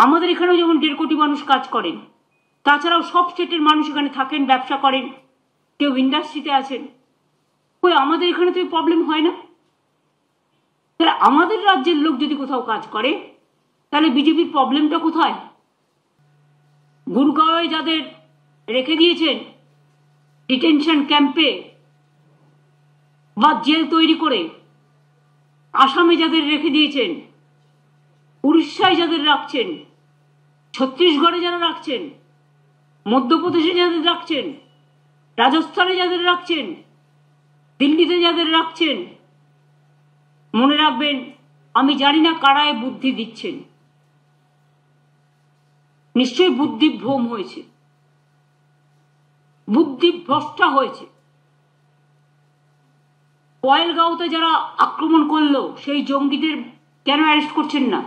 আমাদের এখানেও যেমন 1.5 কোটি মানুষ কাজ করেন, তাছাড়াও সব স্টেটের মানুষ এখানে থাকেন, ব্যবসা করেন, কেউ ইন্ডাস্ট্রিতে আছেন। কই আমাদের এখানে তো এই প্রবলেম হয় না। তাহলে আমাদের রাজ্যের লোক যদি কোথাও কাজ করে, তাহলে বিজেপির প্রবলেমটা কোথায়? গুরগাঁওয়ে যাদের রেখে দিয়েছেন ডিটেনশন ক্যাম্পে বা জেল তৈরি করে, আসামে যাদের রেখে দিয়েছেন, উড়িষ্যায় যাদের রাখছেন, ছত্তিশগড়ে যারা রাখছেন, মধ্যপ্রদেশে যাদের রাখছেন, রাজস্থানে যাদের রাখছেন, দিল্লিতে যাদের রাখছেন, মনে রাখবেন আমি জানি না কারায় বুদ্ধি দিচ্ছেন। নিশ্চয়ই বুদ্ধি ভ্রম হয়েছে, বুদ্ধি ভ্রষ্টা হয়েছে। পয়েলগাঁওতে যারা আক্রমণ করলো সেই জঙ্গিদের কেন অ্যারেস্ট করছেন না?